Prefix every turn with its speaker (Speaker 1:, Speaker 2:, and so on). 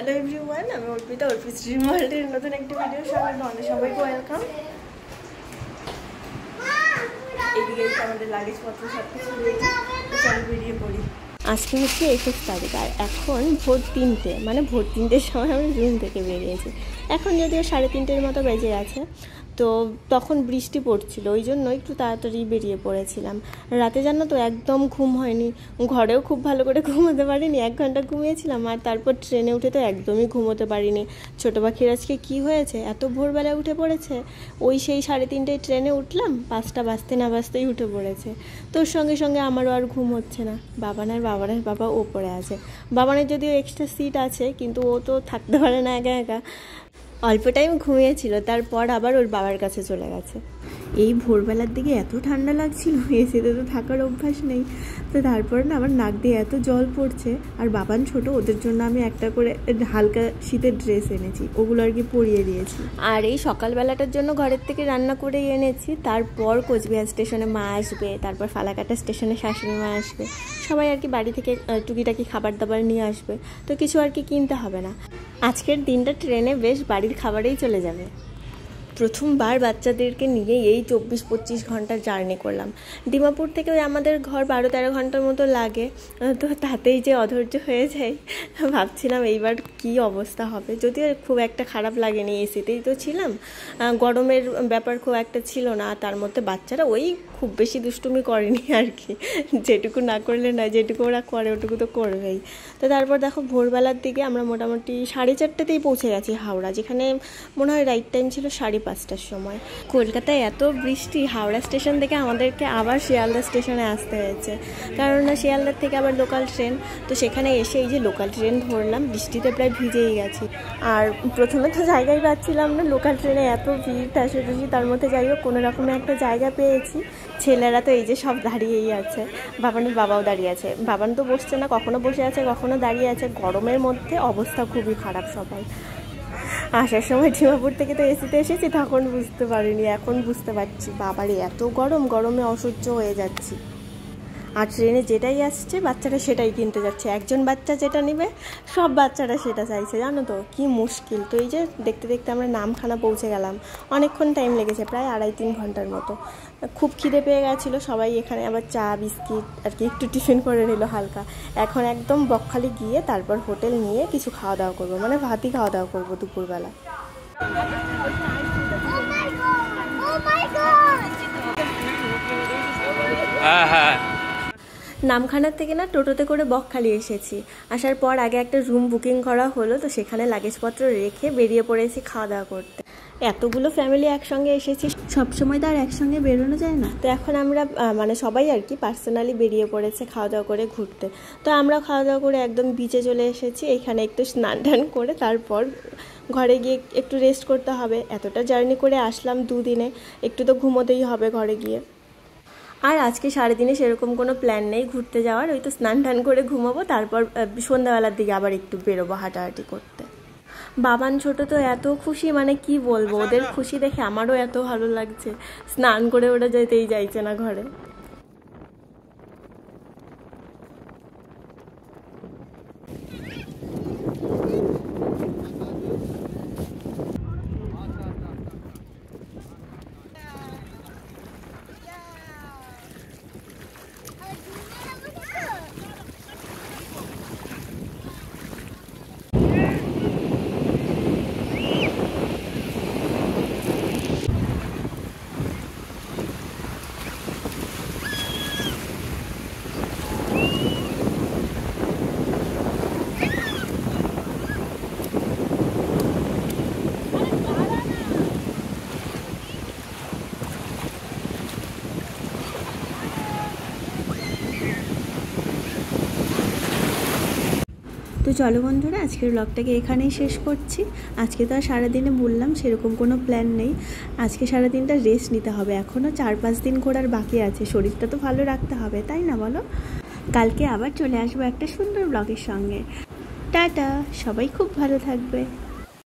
Speaker 1: Hello everyone, আমি অর্পিতা, অর্পিত dream ওয়ার্ল্ডের নতুন একটি ভিডিওর সঙ্গে সবাইকে ওয়েলকাম। এদিকে আমাদের লাগেজপত্র সব কিছু চলো বেরিয়ে পড়ি। আজকে হচ্ছে 21 তারিখ আর এখন ভোর 3টে, মানে ভোর 3টের সময় আমরা রুম থেকে বেরিয়েছি। এখন যদিও 3:30 মতো বেজে গেছে, তো তখন বৃষ্টি পড়ছিল, ওই জন্য একটু তাড়াতাড়ি বেরিয়ে পড়েছিলাম। রাতে জানো তো একদম ঘুম হয়নি, ঘরেও খুব ভালো করে ঘুমোতে পারিনি, 1 ঘন্টা ঘুমিয়েছিলাম। আর তারপর ট্রেনে উঠে তো একদমই ঘুমোতে পারিনি। ছোটো পাখির আজকে কী হয়েছে, এত ভোরবেলায় উঠে পড়েছে। ওই সেই 3:30টায় ট্রেনে উঠলাম, 5টা বাজতে না বাজতেই উঠে পড়েছে। তোর সঙ্গে সঙ্গে আমারও আর ঘুম হচ্ছে না। বাবানের বাবা ওপরে আছে। বাবানের যদিও এক্সট্রা সিট আছে, কিন্তু ও তো থাকতে পারে না একা একা। অল্প টাইম ঘুমিয়েছিল, তারপর আবার ওর বাবার কাছে চলে গেছে। এই ভোরবেলার দিকে এত ঠান্ডা লাগছিল, এসিতে তো থাকার অভ্যাস নেই। তো তারপর না আমার নাক দিয়ে এত জল পড়ছে। আর বাবান ছোট, ওদের জন্য আমি একটা করে হালকা শীতের ড্রেস এনেছি, ওগুলো আর কি পরিয়ে দিয়েছি। আর এই সকালবেলাটার জন্য ঘরের থেকে রান্না করেই এনেছি। তারপর কোচবিহার স্টেশনে মা আসবে, তারপর ফালাকাটা স্টেশনে শাশুড়ি মা আসবে, সবাই আর কি বাড়ি থেকে টুকিটাকি খাবার দাবার নিয়ে আসবে। তো কিছু আর কি কিনতে হবে না। আজকের দিনটা ট্রেনে বেশ বাড়ির খাবারেই চলে যাবে। প্রথমবার বাচ্চাদেরকে নিয়ে এই 24-25 ঘন্টার জার্নি করলাম। ডিমাপুর থেকে ওই আমাদের ঘর 12-13 ঘন্টার মতো লাগে, তো তাতেই যে অধৈর্য হয়ে যায়। ভাবছিলাম এইবার কি অবস্থা হবে। যদিও খুব একটা খারাপ লাগেনি, এসিতেই তো ছিলাম, গরমের ব্যাপার খুব একটা ছিল না। তার মধ্যে বাচ্চারা ওই খুব বেশি দুষ্টুমি করেনি আর কি, যেটুকু না করলে না, যেটুকু ওরা করে ওটুকু তো করবেই। তো তারপর দেখো ভোরবেলার দিকে আমরা মোটামুটি 4:30তেই পৌঁছে গেছি হাওড়া, যেখানে মনে হয় রাইট টাইম ছিল 5:30টার সময়। কলকাতায় এত বৃষ্টি, হাওড়া স্টেশন থেকে আমাদেরকে আবার শিয়ালদা স্টেশনে আসতে হয়েছে, কারণ শিয়ালদার থেকে আবার লোকাল ট্রেন। তো সেখানে এসে এই যে লোকাল ট্রেন ধরলাম, বৃষ্টিতে প্রায় ভিজেই গেছি। আর প্রথমে তো জায়গায় পাচ্ছিলাম না, লোকাল ট্রেনে এত ভিড় ঠাসি, তার মধ্যে যাই হোক কোনো রকমের একটা জায়গা পেয়েছি। ছেলেরা তো এই যে সব দাঁড়িয়েই আছে, বাবানের বাবাও দাঁড়িয়ে আছে। বাবান তো বসছে না, কখনো বসে আছে কখনো দাঁড়িয়ে আছে। গরমের মধ্যে অবস্থা খুবই খারাপ সবাই। আসার সময় ডিমাপুর থেকে তো এসিতে এসেছি, তখন বুঝতে পারিনি, এখন বুঝতে পারছি বাবারে এত গরমে অসহ্য হয়ে যাচ্ছি। আর ট্রেনে যেটাই আসছে বাচ্চারা সেটাই কিনতে যাচ্ছে। একজন বাচ্চা যেটা নেবে সব বাচ্চারা সেটা চাইছে, জানো তো কি মুশকিল। তো এই যে দেখতে দেখতে আমরা নামখানা পৌঁছে গেলাম। অনেকক্ষণ টাইম লেগেছে, প্রায় 2.5-3 ঘন্টার মতো। খুব খিদে পেয়ে গেছিলো সবাই, এখানে আবার চা বিস্কিট আর কি একটু টিফিন করে নিল হালকা। এখন একদম বকখালি গিয়ে তারপর হোটেল নিয়ে কিছু খাওয়া দাওয়া করবো, মানে ভাতই খাওয়া দাওয়া করবো দুপুরবেলা। হ্যাঁ, নামখানার থেকে না টোটোতে করে বকখালি এসেছি। আসার পর আগে একটা রুম বুকিং করা হলো, তো সেখানে লাগেজপত্র রেখে বেরিয়ে পড়েছি খাওয়া দাওয়া করতে। এতগুলো ফ্যামিলি একসঙ্গে এসেছি, সবসময় তো আর একসঙ্গে বেরোনো যায় না। তো এখন আমরা মানে সবাই আর কি পার্সোনালি বেরিয়ে পড়েছে খাওয়া দাওয়া করে ঘুরতে। তো আমরা খাওয়া দাওয়া করে একদম বিচে চলে এসেছি। এখানে একটু স্নান টান করে তারপর ঘরে গিয়ে একটু রেস্ট করতে হবে। এতটা জার্নি করে আসলাম 2 দিনে, একটু তো ঘুমোতেই হবে ঘরে গিয়ে। আর আজকে সারাদিনে সেরকম কোনো প্ল্যান নেই ঘুরতে যাওয়ার, ওই তো স্নান টান করে ঘুমাবো, তারপর সন্ধ্যাবেলার দিকে আবার একটু বেরোবো হাঁটাহাঁটি করতে। বাবান ছোট তো এত খুশি, মানে কি বলবো, ওদের খুশি দেখে আমারও এত ভালো লাগছে। স্নান করে ওরা যেতেই চাইছে না ঘরে। তো চলো বন্ধুরা, আজকের ব্লগটাকে এখানেই শেষ করছি। আজকে তো আর সারাদিনে বললাম সেরকম কোনো প্ল্যান নেই। আজকে সারাদিনটা রেস্ট নিতে হবে, এখনও 4-5 দিন ঘোরার বাকি আছে। শরীরটা তো ভালো রাখতে হবে, তাই না বলো? কালকে আবার চলে আসবো একটা সুন্দর ব্লগের সঙ্গে। টাটা, সবাই খুব ভালো থাকবে।